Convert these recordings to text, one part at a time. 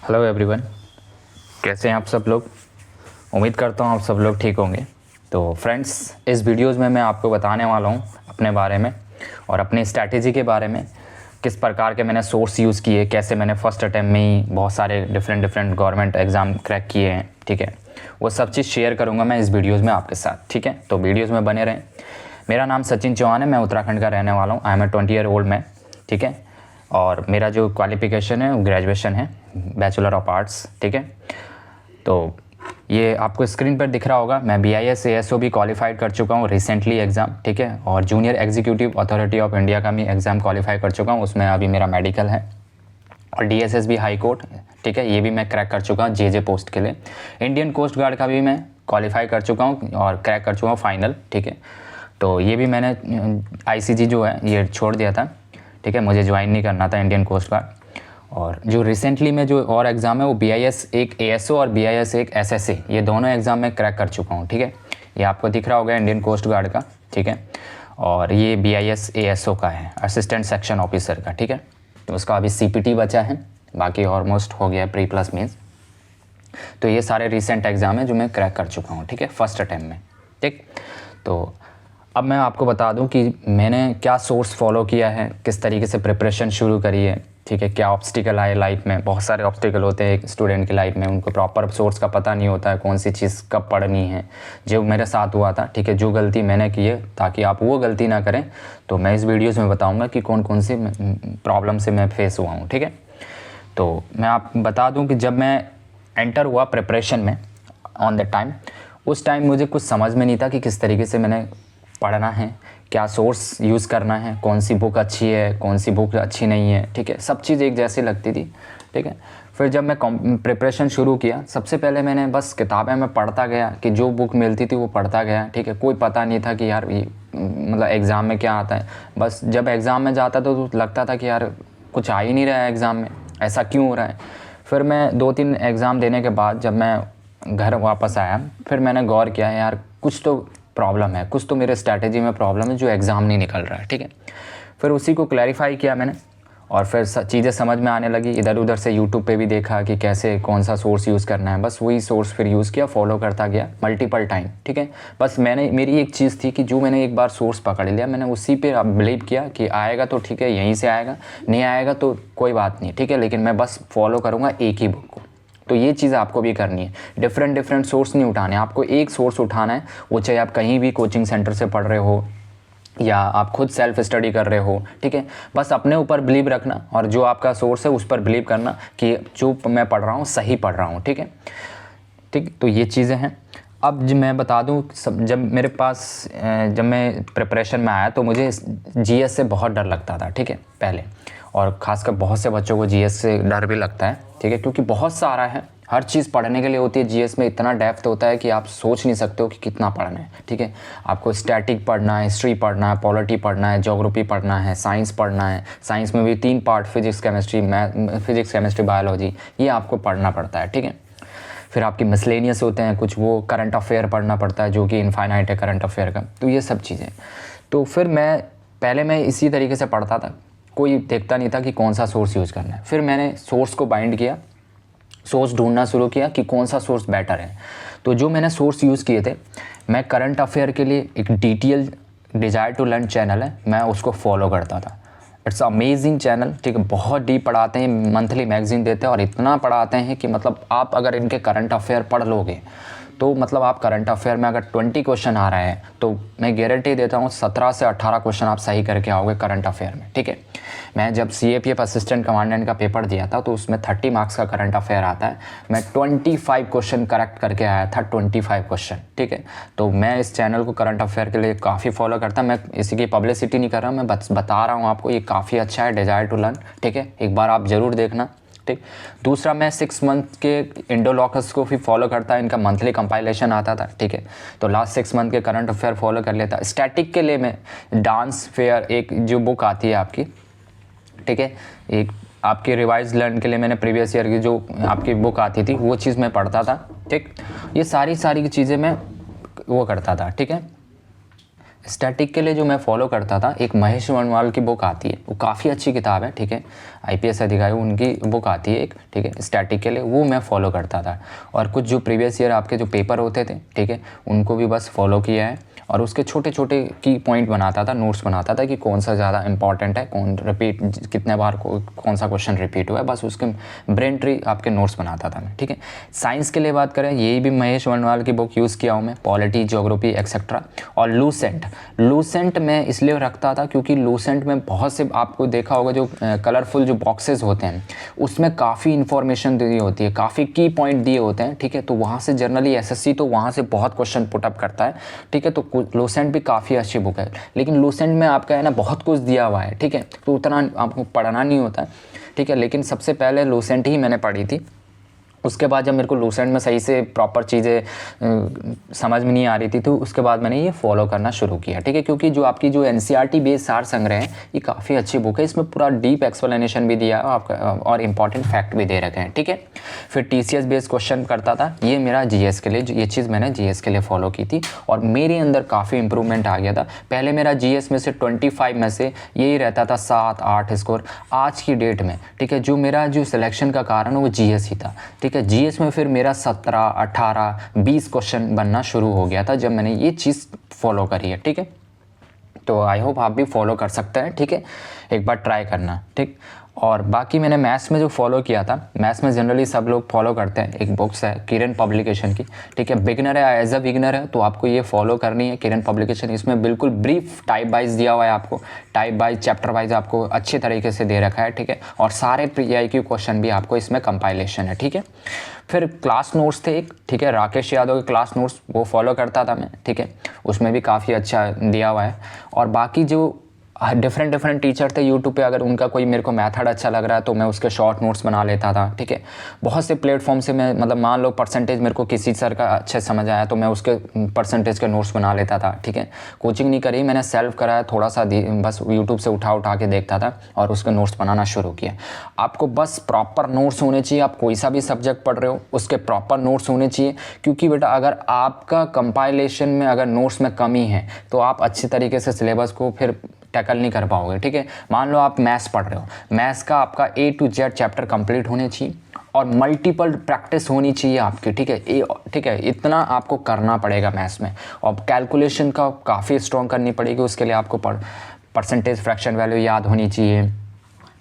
Hello everyone, कैसे हैं आप सब लोग। उम्मीद करता हूँ आप सब लोग ठीक होंगे। तो फ्रेंड्स, इस वीडियोज़ में मैं आपको बताने वाला हूँ अपने बारे में और अपनी स्ट्रैटेजी के बारे में, किस प्रकार के मैंने सोर्स यूज़ किए, कैसे मैंने फर्स्ट अटैम्प्ट में ही बहुत सारे डिफरेंट गवर्नमेंट एग्ज़ाम क्रैक किए हैं। ठीक है, वो सब चीज़ शेयर करूँगा मैं इस वीडियोज़ में आपके साथ। ठीक है, तो वीडियोज़ में बने रहें। मेरा नाम सचिन चौहान है, मैं उत्तराखंड का रहने वाला हूँ। I am a 20 year old man. ठीक है, और मेरा जो क्वालिफ़िकेशन है वो ग्रेजुएशन है, बैचलर ऑफ आर्ट्स। ठीक है, तो ये आपको स्क्रीन पर दिख रहा होगा। मैं BIS ASO भी क्वालिफाइड कर चुका हूँ रिसेंटली एग्ज़ाम। ठीक है, और junior executive authority of India का भी एग्ज़ाम क्वालिफाई कर चुका हूँ, उसमें अभी मेरा मेडिकल है। और DSSB हाई कोर्ट, ठीक है, ये भी मैं क्रैक कर चुका हूँ JJ पोस्ट के लिए। इंडियन कोस्ट गार्ड का भी मैं क्वालिफाई कर चुका हूँ और क्रैक कर चुका हूँ फाइनल। ठीक है, तो ये भी मैंने ICG जो है ये छोड़ दिया था। ठीक है, मुझे ज्वाइन नहीं करना था इंडियन कोस्ट गार्ड। और जो रिसेंटली में जो और एग्ज़ाम है वो BIS एक ASO और BIS एक SSA, ये दोनों एग्ज़ाम में क्रैक कर चुका हूँ। ठीक है, ये आपको दिख रहा होगा इंडियन कोस्ट गार्ड का। ठीक है, और ये BIS ASO का है, असिस्टेंट सेक्शन ऑफिसर का। ठीक है, तो उसका अभी CPT बचा है, बाकी ऑलमोस्ट हो गया प्री प्लस मीन्स। तो ये सारे रिसेंट एग्ज़ाम है जो मैं क्रैक कर चुका हूँ। ठीक है, फर्स्ट अटैम्प्ट में। ठीक, तो अब मैं आपको बता दूं कि मैंने क्या सोर्स फॉलो किया है, किस तरीके से प्रिपरेशन शुरू करी है। ठीक है, क्या ऑब्स्टिकल आए लाइफ में। बहुत सारे ऑब्स्टिकल होते हैं एक स्टूडेंट की लाइफ में, उनको प्रॉपर सोर्स का पता नहीं होता है कौन सी चीज़ कब पढ़नी है, जो मेरे साथ हुआ था। ठीक है, जो गलती मैंने की है ताकि आप वो गलती ना करें, तो मैं इस वीडियोज़ में बताऊँगा कि कौन कौन सी प्रॉब्लम से मैं फेस हुआ हूँ। ठीक है, तो मैं आप बता दूँ कि जब मैं एंटर हुआ प्रिपरेशन में ऑन द टाइम, उस टाइम मुझे कुछ समझ में नहीं था कि किस तरीके से मैंने पढ़ना है, क्या सोर्स यूज़ करना है, कौन सी बुक अच्छी है, कौन सी बुक अच्छी नहीं है। ठीक है, सब चीज़ एक जैसी लगती थी। ठीक है, फिर जब मैं प्रिपरेशन शुरू किया, सबसे पहले मैंने बस किताबें में पढ़ता गया कि जो बुक मिलती थी वो पढ़ता गया। ठीक है, कोई पता नहीं था कि यार ये मतलब एग्ज़ाम में क्या आता है। बस जब एग्ज़ाम में जाता तो लगता था कि यार कुछ आ ही नहीं रहा है एग्ज़ाम में, ऐसा क्यों हो रहा है। फिर मैं 2-3 एग्ज़ाम देने के बाद जब मैं घर वापस आया, फिर मैंने गौर किया यार कुछ तो प्रॉब्लम है, कुछ तो मेरे स्ट्रैटेजी में प्रॉब्लम है जो एग्ज़ाम नहीं निकल रहा है। ठीक है, फिर उसी को क्लैरिफाई किया मैंने और फिर चीज़ें समझ में आने लगी। इधर उधर से यूट्यूब पे भी देखा कि कैसे कौन सा सोर्स यूज़ करना है, बस वही सोर्स फिर यूज़ किया, फॉलो करता गया मल्टीपल टाइम। ठीक है, बस मेरी एक चीज़ थी कि जो मैंने एक बार सोर्स पकड़ लिया, मैंने उसी पे बिलीव किया कि आएगा तो ठीक है, यहीं से आएगा, नहीं आएगा तो कोई बात नहीं। ठीक है, लेकिन मैं बस फॉलो करूँगा एक ही बुक को। तो ये चीज़ आपको भी करनी है, डिफरेंट सोर्स नहीं उठाने, आपको एक सोर्स उठाना है। वो चाहे आप कहीं भी कोचिंग सेंटर से पढ़ रहे हो या आप खुद सेल्फ स्टडी कर रहे हो। ठीक है, बस अपने ऊपर बिलीव रखना और जो आपका सोर्स है उस पर बिलीव करना कि जो मैं पढ़ रहा हूँ सही पढ़ रहा हूँ। ठीक है, ठीक, तो ये चीज़ें हैं। अब मैं बता दूं, जब मेरे पास जब मैं प्रिपरेशन में आया तो मुझे GS से बहुत डर लगता था। ठीक है, पहले, और ख़ासकर बहुत से बच्चों को GS से डर भी लगता है। ठीक है, क्योंकि बहुत सारा है, हर चीज़ पढ़ने के लिए होती है। GS में इतना डेप्थ होता है कि आप सोच नहीं सकते हो कि कितना पढ़ना है। ठीक है, आपको स्टैटिक पढ़ना है, हिस्ट्री पढ़ना है, पॉलिटी पढ़ना है, ज्योग्राफी पढ़ना है, साइंस पढ़ना है। साइंस में भी 3 पार्ट, फिजिक्स केमिस्ट्री बायोलॉजी, ये आपको पढ़ना पड़ता है। ठीक है, फिर आपकी मिसलेनियस होते हैं कुछ, वो करंट अफेयर पढ़ना पड़ता है जो कि इनफाइनाइट है करंट अफेयर का। तो ये सब चीज़ें, तो फिर मैं इसी तरीके से पढ़ता था, कोई देखता नहीं था कि कौन सा सोर्स यूज़ करना है। फिर मैंने सोर्स को बाइंड किया, सोर्स ढूंढना शुरू किया कि कौन सा सोर्स बेटर है। तो जो मैंने सोर्स यूज़ किए थे, मैं करंट अफेयर के लिए एक DTL desire to learn channel है, मैं उसको फॉलो करता था। It's amazing channel. ठीक है, बहुत डीप पढ़ाते हैं, मंथली मैगजीन देते हैं और इतना पढ़ाते हैं कि मतलब आप अगर इनके करंट अफेयर पढ़ लोगे तो मतलब आप करंट अफेयर में अगर 20 क्वेश्चन आ रहा है तो मैं गारंटी देता हूँ 17 से 18 क्वेश्चन आप सही करके आओगे करंट अफेयर में। ठीक है, मैं जब CAPF असिस्टेंट कमांडेंट का पेपर दिया था तो उसमें 30 मार्क्स का करंट अफेयर आता है, मैं 25 क्वेश्चन करेक्ट करके आया था, 25 क्वेश्चन। ठीक है, तो मैं इस चैनल को करंट अफेयर के लिए काफ़ी फॉलो करता। मैं इसी की पब्लिसिटी नहीं कर रहा हूँ, मैं बता रहा हूँ आपको, ये काफ़ी अच्छा है, डिज़ायर टू लर्न। ठीक है, एक बार आप ज़रूर देखना। ठीक, दूसरा मैं 6 मंथ के इंडोलॉकस को भी फॉलो करता, इनका मंथली कंपाइलेशन आता था। ठीक है, तो लास्ट 6 मंथ के करंट अफेयर फॉलो कर लेता। स्टैटिक के लिए मैं डांस फेयर, एक जो बुक आती है आपकी, ठीक है, एक आपके रिवाइज लर्न के लिए मैंने प्रीवियस ईयर की जो आपकी बुक आती थी वो चीज़ मैं पढ़ता था। ठीक, ये सारी चीज़ें मैं वो करता था। ठीक है, स्टैटिक के लिए जो मैं फॉलो करता था, एक महेश वर्णवाल की बुक आती है, वो काफ़ी अच्छी किताब है, ठीक है, आईपीएस अधिकारी उनकी बुक आती है एक, ठीक है, स्टैटिक के लिए, वो मैं फॉलो करता था। और कुछ जो प्रीवियस ईयर आपके जो पेपर होते थे, ठीक है, उनको भी बस फॉलो किया है और उसके छोटे छोटे की पॉइंट बनाता था, नोट्स बनाता था कि कौन सा ज़्यादा इंपॉर्टेंट है, कौन रिपीट कितने बार कौन सा क्वेश्चन रिपीट हुआ है, बस उसके ब्रेन ट्री आपके नोट्स बनाता था मैं, ठीक है। साइंस के लिए बात करें, यही भी महेश वर्णवाल की बुक यूज़ किया हूँ मैं, पॉलिटी, ज्योग्राफी एक्सेट्रा। और लूसेंट मैं इसलिए रखता था क्योंकि लूसेंट में बहुत से, आपको देखा होगा जो कलरफुल जो बॉक्सेस होते हैं उसमें काफ़ी इंफॉर्मेशन दी होती है, काफ़ी की पॉइंट दिए होते हैं, ठीक है। तो वहाँ से जनरली एसएससी तो वहाँ से बहुत क्वेश्चन पुटअप करता है, ठीक है। तो लूसेंट भी काफ़ी अच्छी बुक है, लेकिन लूसेंट में आपका है ना बहुत कुछ दिया हुआ है, ठीक है, तो उतना आपको पढ़ना नहीं होता है, ठीक है। लेकिन सबसे पहले लूसेंट ही मैंने पढ़ी थी। उसके बाद जब मेरे को लूसेंट में सही से प्रॉपर चीज़ें समझ में नहीं आ रही थी, तो उसके बाद मैंने ये फॉलो करना शुरू किया, ठीक है। क्योंकि जो आपकी जो एनसीईआरटी बेस्ड सार संग्रह है, ये काफ़ी अच्छी बुक है, इसमें पूरा डीप एक्सप्लेनेशन भी दिया है आपका और इंपॉर्टेंट फैक्ट भी दे रखे हैं, ठीक है। फिर टीसीएस बेस्ड क्वेश्चन करता था, ये मेरा जीएस के लिए, ये चीज़ मैंने जीएस के लिए फॉलो की थी और मेरे अंदर काफ़ी इंप्रूवमेंट आ गया था। पहले मेरा जीएस में से 25 में से यही रहता था 7-8 स्कोर, आज की डेट में, ठीक है, जो मेरा जो सिलेक्शन का कारण वो जीएस ही था, ठीक है। जीएस में फिर मेरा 17, 18, 20 क्वेश्चन बनना शुरू हो गया था जब मैंने ये चीज़ फॉलो करी है, ठीक है। तो आई होप आप भी फॉलो कर सकते हैं, ठीक है, एक बार ट्राई करना, ठीक। और बाकी मैंने मैथ्स में जो फॉलो किया था, मैथ्स में जनरली सब लोग फॉलो करते हैं, एक बुक्स है किरण पब्लिकेशन की, ठीक है। बिगनर है, एज अ बिगनर है तो आपको ये फॉलो करनी है किरण पब्लिकेशन। इसमें बिल्कुल ब्रीफ टाइप वाइज दिया हुआ है, आपको टाइप वाइज, चैप्टर वाइज आपको अच्छे तरीके से दे रखा है, ठीक है। और सारे पीआईक्यू क्वेश्चन भी आपको इसमें कंपाइलेशन है, ठीक है। फिर क्लास नोट्स थे एक, ठीक है, राकेश यादव के क्लास नोट्स, वो फॉलो करता था मैं, ठीक है, उसमें भी काफ़ी अच्छा दिया हुआ है। और बाकी जो डिफरेंट टीचर थे यूट्यूब पे, अगर उनका कोई मेरे को मेथड अच्छा लग रहा है तो मैं उसके शॉर्ट नोट्स बना लेता था, ठीक है। बहुत से प्लेटफॉर्म से मैं, मतलब मान लो परसेंटेज मेरे को किसी सर का अच्छे समझ आया तो मैं उसके परसेंटेज के नोट्स बना लेता था, ठीक है। कोचिंग नहीं करी, मैंने सेल्फ कराया, थोड़ा सा बस यूट्यूब से उठा के देखता था और उसके नोट्स बनाना शुरू किया। आपको बस प्रॉपर नोट्स होने चाहिए, आप कोई सा भी सब्जेक्ट पढ़ रहे हो उसके प्रॉपर नोट्स होने चाहिए, क्योंकि बेटा अगर आपका कंपाइलेशन में अगर नोट्स में कमी है तो आप अच्छी तरीके से सिलेबस को फिर टैकल नहीं कर पाओगे, ठीक है। मान लो आप मैथ्स पढ़ रहे हो, मैथ्स का आपका A to Z chapter complete होने चाहिए और मल्टीपल प्रैक्टिस होनी चाहिए आपकी, ठीक है, ठीक है, इतना आपको करना पड़ेगा मैथ्स में। और कैलकुलेशन का काफ़ी स्ट्रॉन्ग करनी पड़ेगी, उसके लिए आपको परसेंटेज फ्रैक्शन वैल्यू याद होनी चाहिए,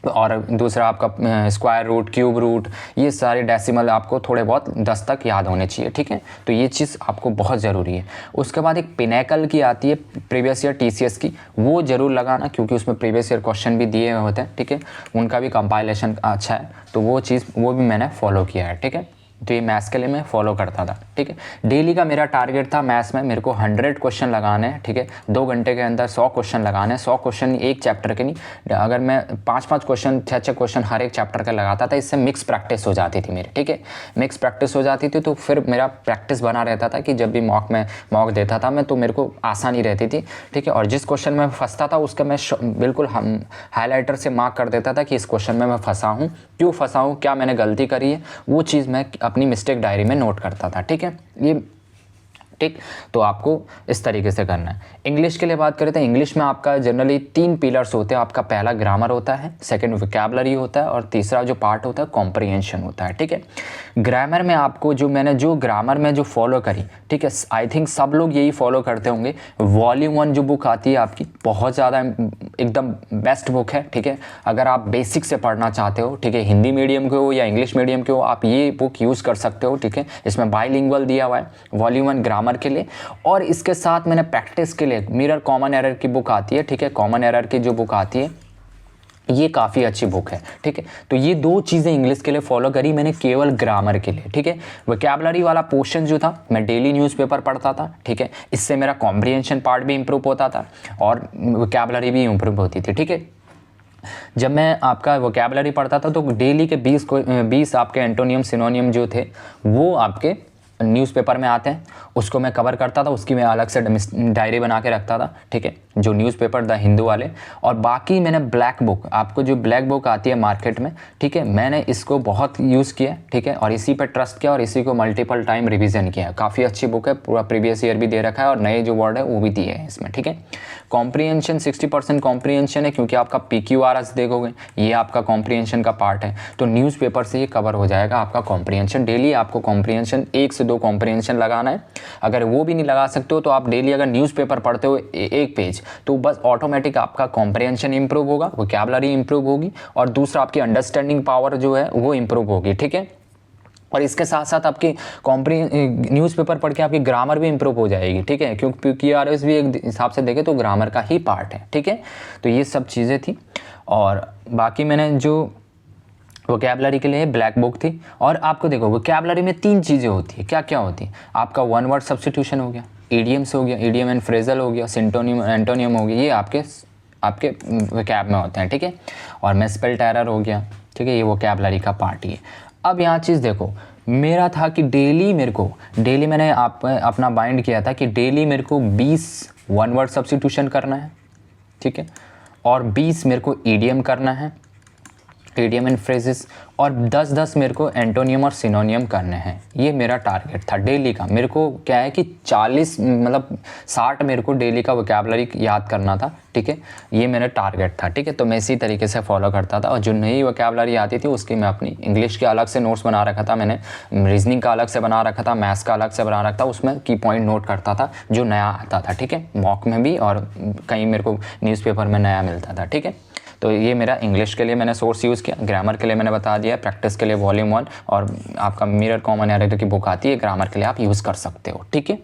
और दूसरा आपका स्क्वायर रूट, क्यूब रूट, ये सारे डेसिमल आपको थोड़े बहुत 10 तक याद होने चाहिए, ठीक है। तो ये चीज़ आपको बहुत ज़रूरी है। उसके बाद एक पिनेकल की आती है प्रीवियस ईयर टीसीएस की, वो ज़रूर लगाना क्योंकि उसमें प्रीवियस ईयर क्वेश्चन भी दिए हुए होते हैं, ठीक है, उनका भी कंपाइलेशन अच्छा है, तो वो चीज़ वो भी मैंने फॉलो किया है, ठीक है। तो ये मैथ्स के लिए मैं फॉलो करता था, ठीक है। डेली का मेरा टारगेट था मैथ्स में, मेरे को 100 क्वेश्चन लगाने हैं, ठीक है, 2 घंटे के अंदर 100 क्वेश्चन लगाने हैं। 100 क्वेश्चन एक चैप्टर के नहीं, अगर मैं 5-5 क्वेश्चन, 6-6 क्वेश्चन हर एक चैप्टर का लगाता था, इससे मिक्स प्रैक्टिस हो जाती थी मेरी, ठीक है, मिक्स प्रैक्टिस हो जाती थी। तो फिर मेरा प्रैक्टिस बना रहता था कि जब भी मॉक देता था मैं, तो मेरे को आसानी रहती थी, ठीक है। और जिस क्वेश्चन में फंसता था उसका मैं बिल्कुल हाईलाइटर से मार्क कर देता था कि इस क्वेश्चन में मैं फंसा हूँ, क्यों फंसा हूँ, क्या मैंने गलती करी है, वो चीज़ मैं अपनी मिस्टेक डायरी में नोट करता था, ठीक है। ये ठीक, तो आपको इस तरीके से करना है। इंग्लिश के लिए बात करें तो इंग्लिश में आपका जनरली 3 पिलर्स होते हैं। आपका पहला ग्रामर होता है, सेकंड वोकैबुलरी होता है और तीसरा जो पार्ट होता है कॉम्प्रिहेंशन होता है, ठीक है। ग्रामर में आपको जो ग्रामर में जो फॉलो करी, ठीक है, आई थिंक सब लोग यही फॉलो करते होंगे। वॉल्यूम 1 जो बुक आती है आपकी, बहुत ज़्यादा एकदम बेस्ट बुक है, ठीक है। अगर आप बेसिक से पढ़ना चाहते हो, ठीक है, हिंदी मीडियम के हो या इंग्लिश मीडियम के हो, आप ये बुक यूज़ कर सकते हो, ठीक है। इसमें बाइलिंगुअल दिया हुआ है, वॉल्यूम 1 ग्रामर के लिए। और इसके साथ मैंने प्रैक्टिस के लिए मिरर कॉमन एरर की बुक आती है, ठीक है, कॉमन एरर की जो बुक आती है ये काफ़ी अच्छी बुक है, ठीक है। तो ये 2 चीज़ें इंग्लिश के लिए फॉलो करी मैंने केवल ग्रामर के लिए, ठीक है। वोकैबुलरी वाला पोर्शन जो था मैं डेली न्यूज़पेपर पढ़ता था, ठीक है, इससे मेरा कॉम्प्रिहेंशन पार्ट भी इंप्रूव होता था और वोकैबुलरी भी इंप्रूव होती थी, ठीक है। जब मैं आपका वोकैबुलरी पढ़ता था तो डेली के 20 आपके एंटोनियम सिनोनियम जो थे वो आपके न्यूज़पेपर में आते हैं, उसको मैं कवर करता था, उसकी मैं अलग से डायरी बना के रखता था, ठीक है। जो न्यूज़पेपर द हिंदू वाले, और बाकी मैंने ब्लैक बुक, आपको जो ब्लैक बुक आती है मार्केट में, ठीक है, मैंने इसको बहुत यूज़ किया, ठीक है, और इसी पे ट्रस्ट किया और इसी को मल्टीपल टाइम रिवीजन किया। काफ़ी अच्छी बुक है, पूरा प्रीवियस ईयर भी दे रखा है और नए जो वर्ड है वो भी दिए हैं इसमें, ठीक है। कॉम्प्रीहेंशन 60% कॉम्प्रीहेंशन है, क्योंकि आपका PQRS देखोगे ये आपका कॉम्प्रीहेंशन का पार्ट है, तो न्यूज़पेपर से ये कवर हो जाएगा आपका कॉम्प्रीहेंशन। डेली आपको कॉम्प्रीहेंशन 1 से 2 कॉम्प्रीहेंशन लगाना है। अगर वो भी नहीं लगा सकते हो तो आप डेली अगर न्यूज़पेपर पढ़ते हो एक पेज, तो बस ऑटोमेटिक आपका कॉम्प्रीहेंशन इंप्रूव होगा, वोकैबुलरी इंप्रूव होगी, और दूसरा आपकी अंडरस्टैंडिंग पावर जो है वो इंप्रूव होगी, ठीक है। और इसके साथ साथ आपकी न्यूज़पेपर पढ़ के आपकी ग्रामर भी इंप्रूव हो जाएगी, ठीक है, क्योंकि PQRS भी एक हिसाब से देखें तो ग्रामर का ही पार्ट है, ठीक है। तो ये सब चीज़ें थी, और बाकी मैंने जो वोकैबुलरी के लिए ब्लैक बुक थी। और आपको देखो वोकैबुलरी में 3 चीज़ें होती है, क्या क्या होती है, आपका वन वर्ड सब्स्टिट्यूशन हो गया, ईडियम्स हो गया, ईडियम एंड फ्रेजल हो गया, सिंटोनियम एंटोनियम हो गया, ये आपके वोकैब में होते हैं, ठीक है। और मिसस्पेल्ड एरर हो गया, ठीक है, ये वोकैबुलरी का पार्ट ही है। अब यहाँ चीज़ देखो, मेरा था कि डेली मैंने अपना बाइंड किया था कि डेली मेरे को 20 वन वर्ड सब्स्टिट्यूशन करना है, ठीक है, और 20 मेरे को ईडियम करना है, ईडियम एंड फ्रेजेस, और 10-10 मेरे को एंटोनियम और सिनोनियम करने हैं। ये मेरा टारगेट था डेली का। मेरे को क्या है कि 40 मतलब 60 मेरे को डेली का वोकैबुलरी याद करना था, ठीक है, ये मेरा टारगेट था, ठीक है। तो मैं इसी तरीके से फॉलो करता था, और जो नई वोकैबुलरी आती थी उसकी मैं अपनी इंग्लिश के अलग से नोट्स बना रखा था, मैंने रीजनिंग का अलग से बना रखा था, मैथ्स का अलग से बना रखा था, उसमें की पॉइंट नोट करता था जो नया आता था, ठीक है, मॉक में भी और कहीं मेरे को न्यूज़पेपर में नया मिलता था, ठीक है। तो ये मेरा इंग्लिश के लिए मैंने सोर्स यूज़ किया, ग्रामर के लिए मैंने बता दिया, प्रैक्टिस के लिए वॉल्यूम 1, और आपका मिरर कॉमन एरर की बुक आती है ग्रामर के लिए, आप यूज़ कर सकते हो, ठीक है।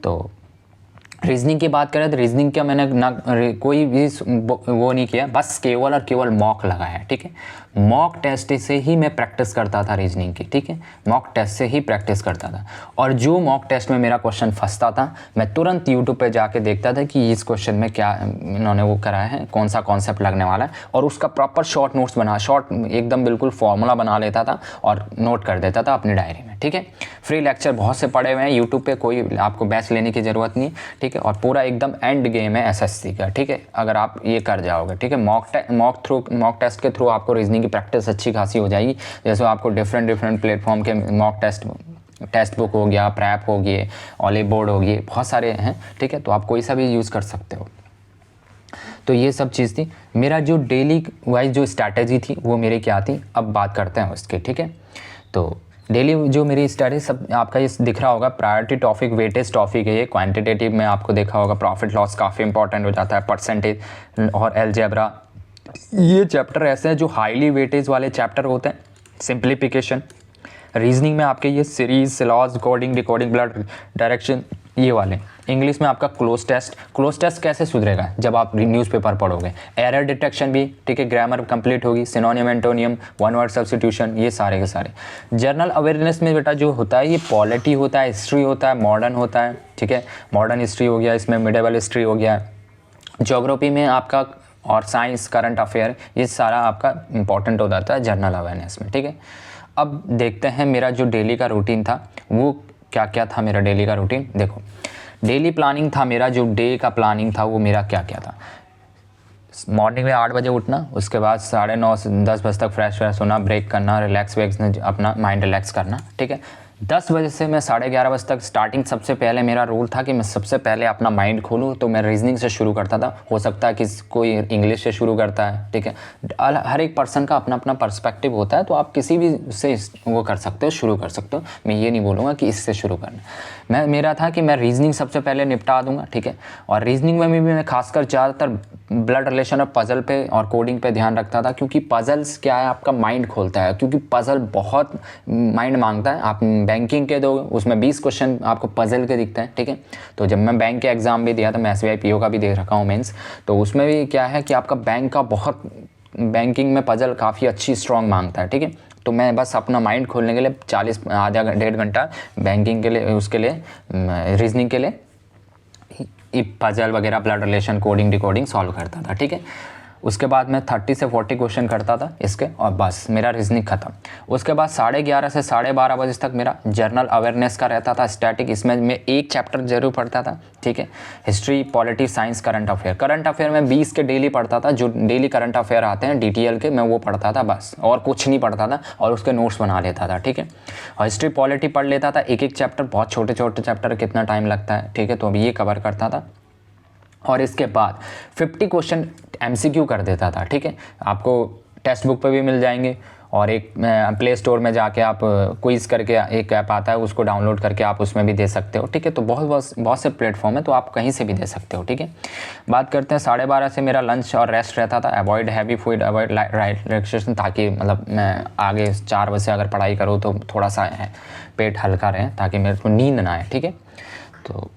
तो रीजनिंग की बात करें तो रीजनिंग का मैंने ना कोई भी वो नहीं किया, बस केवल और केवल मॉक लगाया है, ठीक है। मॉक टेस्ट से ही मैं प्रैक्टिस करता था रीजनिंग की, ठीक है, मॉक टेस्ट से ही प्रैक्टिस करता था। और जो मॉक टेस्ट में मेरा क्वेश्चन फंसता था, मैं तुरंत यूट्यूब पे जाके देखता था कि इस क्वेश्चन में क्या इन्होंने वो कराया है, कौन सा कॉन्सेप्ट लगने वाला है, और उसका प्रॉपर शॉर्ट नोट्स शॉर्ट एकदम बिल्कुल फॉर्मूला बना लेता था और नोट कर देता था अपनी डायरी में, ठीक है। फ्री लेक्चर बहुत से पड़े हुए हैं यूट्यूब पे, कोई आपको बैच लेने की ज़रूरत नहीं, ठीक है। और पूरा एकदम एंड गेम है SSC का, ठीक है, अगर आप ये कर जाओगे, ठीक है। मॉक टेस्ट के थ्रू आपको रीजनिंग की प्रैक्टिस अच्छी खासी हो जाएगी। जैसे आपको डिफरेंट प्लेटफॉर्म के मॉक टेस्ट बुक हो गया, प्रैप हो गए, ऑलिव बोर्ड हो गए, बहुत सारे हैं, ठीक है, तो आप कोई सा भी यूज़ कर सकते हो। तो ये सब चीज़ थी। मेरा जो डेली वाइज जो स्ट्रैटेजी थी वो मेरी क्या थी, अब बात करते हैं उसकी, ठीक है। तो डेली जो मेरी स्टडी सब आपका ये दिख रहा होगा, प्रायोरिटी टॉपिक, वेटेज टॉपिक है ये। क्वांटिटेटिव में आपको देखा होगा प्रॉफिट लॉस काफ़ी इंपॉर्टेंट हो जाता है, परसेंटेज और अलजेब्रा, ये चैप्टर ऐसे हैं जो हाईली वेटेज वाले चैप्टर होते हैं। सिंप्लीफिकेशन, रीजनिंग में आपके ये series, syllogism, coding, decoding, blood direction, ये वाले। इंग्लिश में आपका क्लोज टेस्ट कैसे सुधरेगा जब आप न्यूज़पेपर पढ़ोगे, एरर डिटेक्शन भी, ठीक है, ग्रामर कंप्लीट होगी, सिनोनियम एंटोनियम, वन वर्ड सब्स्टिट्यूशन, ये सारे के सारे। जनरल अवेयरनेस में बेटा जो होता है ये पॉलिटी होता है, हिस्ट्री होता है, मॉडर्न होता है, ठीक है, मॉडर्न हिस्ट्री हो गया, इसमें मिडिवल हिस्ट्री हो गया, ज्योग्राफी में आपका, और साइंस, करंट अफेयर, ये सारा आपका इंपॉर्टेंट हो जाता है जनरल अवेयरनेस में, ठीक है। अब देखते हैं मेरा जो डेली का रूटीन था वो क्या क्या था। मेरा डेली का रूटीन देखो, डेली प्लानिंग था मेरा, जो डे का प्लानिंग था वो मेरा क्या क्या था। मॉर्निंग में 8 बजे उठना, उसके बाद 9:30 से 10 बजे तक फ्रेश होना, ब्रेक करना, रिलैक्स अपना माइंड रिलैक्स करना, ठीक है। 10 बजे से मैं 11:30 बजे तक स्टार्टिंग, सबसे पहले मेरा रूल था कि मैं सबसे पहले अपना माइंड खोलूँ, तो मैं रीजनिंग से शुरू करता था। हो सकता है कि कोई इंग्लिश से शुरू करता है, ठीक है, हर एक पर्सन का अपना अपना पर्सपेक्टिव होता है, तो आप किसी भी से वो कर सकते हो, शुरू कर सकते हो। मैं ये नहीं बोलूँगा कि इससे शुरू करना। मेरा था कि मैं रीजनिंग सबसे पहले निपटा दूंगा, ठीक है। और रीजनिंग में भी मैं खासकर ज़्यादातर ब्लड रिलेशन और पजल पे और कोडिंग पे ध्यान रखता था, क्योंकि पजल्स क्या है, आपका माइंड खोलता है, क्योंकि पजल बहुत माइंड मांगता है। आप बैंकिंग के दो, उसमें 20 क्वेश्चन आपको पजल के दिखते हैं, ठीक है। तो जब मैं बैंक के एग्ज़ाम भी दिया था, मैं SBI PO का भी दे रखा हूँ मेंस, तो उसमें भी क्या है कि आपका बैंक का बहुत, बैंकिंग में पजल काफ़ी अच्छी स्ट्रॉन्ग मांगता है, ठीक है। तो मैं बस अपना माइंड खोलने के लिए 40 आधा 1.5 घंटा बैंकिंग के लिए, उसके लिए रीजनिंग के लिए पजल वगैरह, blood relation, coding, decoding solve करता था, ठीक है। उसके बाद मैं 30 से 40 क्वेश्चन करता था इसके, और बस मेरा रीजनिंग खत्म। उसके बाद 11:30 से 12:30 बजे तक मेरा जनरल अवेयरनेस का रहता था, स्टैटिक। इसमें मैं एक चैप्टर जरूर पढ़ता था, ठीक है। History, polity, science, current affair में 20 के डेली पढ़ता था, जो डेली करंट अफेयर आते हैं DTL के, मैं वो पढ़ता था बस, और कुछ नहीं पढ़ता था, और उसके नोट्स बना लेता था, ठीक है। और हिस्ट्री, पॉलिटी पढ़ लेता था, एक एक चैप्टर, बहुत छोटे छोटे चैप्टर, कितना टाइम लगता है, ठीक है। तो अभी ये कवर करता था, और इसके बाद 50 क्वेश्चन MCQ कर देता था, ठीक है। आपको टेक्स्ट बुक पे भी मिल जाएंगे, और एक प्ले स्टोर में जाके आप क्विज करके एक ऐप आता है, उसको डाउनलोड करके आप उसमें भी दे सकते हो, ठीक है। तो बहुत से प्लेटफॉर्म है, तो आप कहीं से भी दे सकते हो, ठीक है। बात करते हैं 12:30 से मेरा लंच और रेस्ट रहता था। Avoid heavy food, avoid light relaxation, ताकि मतलब मैं आगे 4 बजे से अगर पढ़ाई करूँ तो थोड़ा सा पेट हल्का रहे, ताकि मेरे को नींद ना आए, ठीक है। तो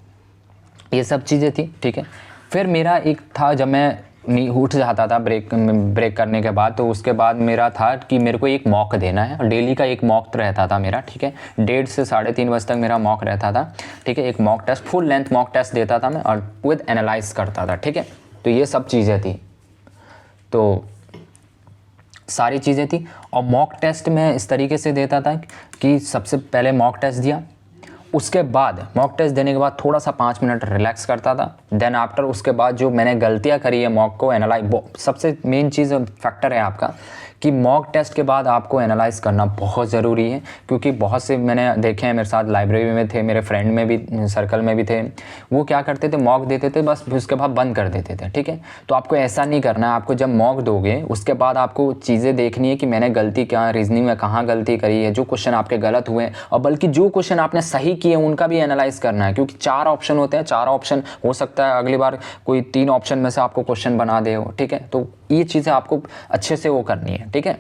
ये सब चीज़ें थी, ठीक है। फिर मेरा एक था, जब मैं उठ जाता था ब्रेक करने के बाद, तो उसके बाद मेरा था कि मेरे को एक मॉक देना है, और डेली का एक मॉक रहता था मेरा, ठीक है। 1:30 से 3:30 बजे तक मेरा मॉक रहता था, ठीक है। एक mock test, full length mock test देता था मैं, और विद एनालाइज करता था, ठीक है। तो ये सब चीज़ें थी, तो सारी चीज़ें थी। और मॉक टेस्ट में इस तरीके से देता था कि सबसे पहले मॉक टेस्ट दिया, उसके बाद मॉक टेस्ट देने के बाद थोड़ा सा 5 मिनट रिलैक्स करता था। देन आफ्टर उसके बाद जो मैंने गलतियां करी है मॉक को एनालाइज, सबसे मेन चीज़ फैक्टर है आपका कि मॉक टेस्ट के बाद आपको एनालाइज करना बहुत ज़रूरी है, क्योंकि बहुत से मैंने देखे हैं, मेरे साथ लाइब्रेरी में थे, मेरे फ्रेंड में भी, सर्कल में भी थे, वो क्या करते थे, मॉक देते थे बस, उसके बाद बंद कर देते थे, ठीक है। तो आपको ऐसा नहीं करना है। आपको जब मॉक दोगे उसके बाद आपको चीज़ें देखनी है कि मैंने गलती क्या, रीजनिंग में कहाँ गलती करी है, जो क्वेश्चन आपके गलत हुए, और बल्कि जो क्वेश्चन आपने सही किए उनका भी एनालाइज करना है, क्योंकि 4 ऑप्शन होते हैं, 4 ऑप्शन हो सकता है अगली बार कोई 3 ऑप्शन में से आपको क्वेश्चन बना दे हो, ठीक है। तो ये चीज़ें आपको अच्छे से वो करनी है, ठीक है।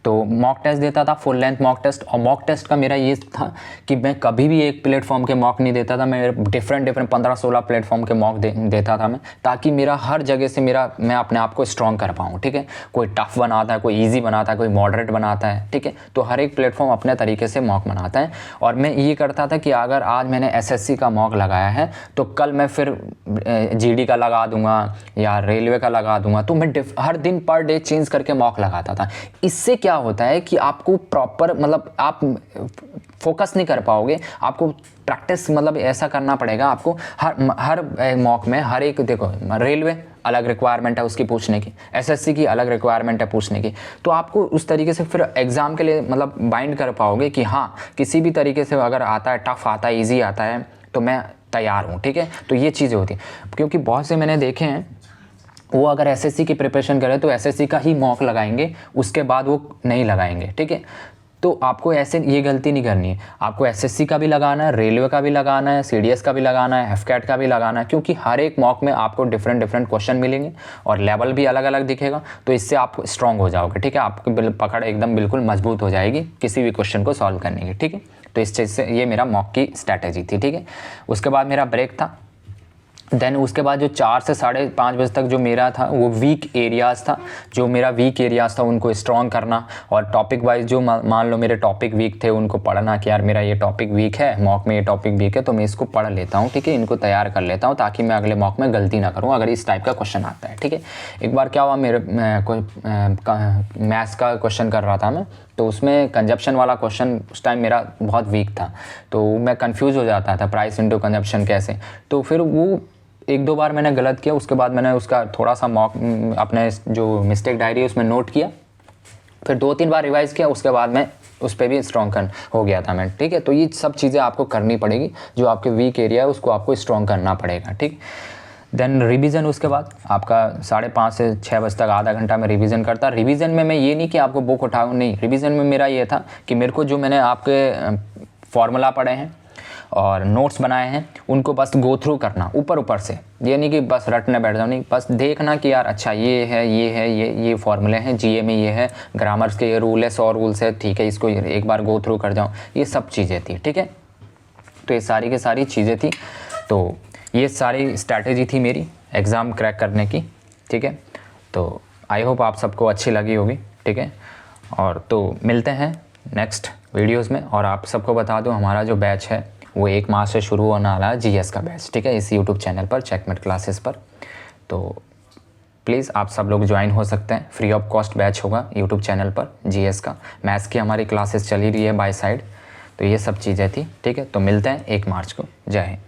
तो मॉक टेस्ट देता था, फुल लेंथ मॉक टेस्ट। और मॉक टेस्ट का मेरा ये था कि मैं कभी भी एक प्लेटफॉर्म के मॉक नहीं देता था, मैं डिफरेंट 15-16 प्लेटफॉर्म के मॉक देता था मैं, ताकि मेरा हर जगह से मैं अपने आप को स्ट्रॉन्ग कर पाऊँ, ठीक है। कोई टफ बनाता है, कोई ईजी बनाता है, कोई मॉडरेट बनाता है, ठीक है। तो हर एक प्लेटफॉर्म अपने तरीके से मॉक बनाता है। और मैं ये करता था कि अगर आज मैंने SSC का मॉक लगाया है तो कल मैं फिर GD का लगा दूंगा या रेलवे का लगा दूंगा। तो मैं हर दिन पर डे चेंज करके मॉक लगाता था। इससे क्या होता है कि आपको प्रॉपर, मतलब आप फोकस नहीं कर पाओगे, आपको प्रैक्टिस मतलब ऐसा करना पड़ेगा आपको हर मॉक में। हर एक, देखो रेलवे अलग रिक्वायरमेंट है उसकी पूछने की, SSC की अलग रिक्वायरमेंट है पूछने की, तो आपको उस तरीके से फिर एग्ज़ाम के लिए मतलब बाइंड कर पाओगे कि हाँ, किसी भी तरीके से अगर आता है, टफ आता है, ईजी आता है, तो मैं तैयार हूँ, ठीक है। तो ये चीज़ें होती हैं, क्योंकि बहुत से मैंने देखे हैं वो अगर SSC की प्रिपरेशन करें तो SSC का ही मॉक लगाएंगे, उसके बाद वो नहीं लगाएंगे, ठीक है। तो आपको ऐसे ये गलती नहीं करनी है, आपको SSC का भी लगाना है, रेलवे का भी लगाना है, CDS का भी लगाना है, FCAT का भी लगाना है, क्योंकि हर एक मॉक में आपको डिफरेंट क्वेश्चन मिलेंगे और लेवल भी अलग अलग दिखेगा। तो इससे आप स्ट्रॉन्ग हो जाओगे, ठीक है। आपकी पकड़ एकदम बिल्कुल मजबूत हो जाएगी किसी भी क्वेश्चन को सॉल्व करने की, ठीक है। तो इस चीज़ से ये मेरा मॉक की स्ट्रैटेजी थी, ठीक है। उसके बाद मेरा ब्रेक था। देन उसके बाद जो 4 से 5:30 बजे तक जो मेरा था वो वीक एरियाज़ था, जो मेरा वीक एरियाज़ था उनको स्ट्रॉन्ग करना, और टॉपिक वाइज जो मान लो मेरे टॉपिक वीक थे उनको पढ़ना कि यार मेरा ये टॉपिक वीक है, मॉक में ये टॉपिक वीक है, तो मैं इसको पढ़ लेता हूँ, ठीक है। इनको तैयार कर लेता हूँ ताकि मैं अगले मॉक में गलती ना करूँ अगर इस टाइप का क्वेश्चन आता है, ठीक है। एक बार क्या हुआ, मेरे मैथ्स का क्वेश्चन कर रहा था मैं, तो उसमें कंजप्शन वाला क्वेश्चन उस टाइम मेरा बहुत वीक था, तो मैं कंफ्यूज हो जाता था, प्राइस इनटू कंजप्शन कैसे। तो फिर वो 1-2 बार मैंने गलत किया, उसके बाद मैंने उसका थोड़ा सा मॉक अपने जो मिस्टेक डायरी है उसमें नोट किया, फिर 2-3 बार रिवाइज़ किया, उसके बाद मैं उस पर भी स्ट्रॉन्ग हो गया था मैं, ठीक है। तो ये सब चीज़ें आपको करनी पड़ेगी, जो आपके वीक एरिया है उसको आपको स्ट्रॉन्ग करना पड़ेगा, ठीक। देन रिवीजन, उसके बाद आपका 5:30 से 6 बजे तक आधा घंटा मैं रिवीजन करता। रिवीजन में मैं ये नहीं कि आपको बुक उठाऊँ, नहीं, रिवीजन में मेरा ये था कि मेरे को जो मैंने आपके फार्मूला पढ़े हैं और नोट्स बनाए हैं उनको बस गो थ्रू करना ऊपर से, ये नहीं कि बस रटने बैठ जाओ, नहीं, बस देखना कि यार अच्छा ये फार्मूले हैं, GA में ये है, ग्रामर्स के ये रूल है, 100 रूल्स है, ठीक है, इसको एक बार गो थ्रू कर जाओ। ये सब चीज़ें थी, ठीक है। तो ये सारी की सारी चीज़ें थी, तो ये सारी स्ट्रैटेजी थी मेरी एग्ज़ाम क्रैक करने की, ठीक है। तो आई होप आप सबको अच्छी लगी होगी, ठीक है। और तो मिलते हैं नेक्स्ट वीडियोज़ में। और आप सबको बता दूँ हमारा जो बैच है वो 1 मार्च से शुरू होने वाला है, GS का बैच, ठीक है, इस YouTube चैनल पर, चेकमेट क्लासेस पर। तो प्लीज़ आप सब लोग ज्वाइन हो सकते हैं, फ्री ऑफ कॉस्ट बैच होगा यूट्यूब चैनल पर जीएस का। मैथ्स की हमारी क्लासेस चली रही है बाय साइड। तो ये सब चीज़ें थी, ठीक है। तो मिलते हैं 1 मार्च को। जय हिंद।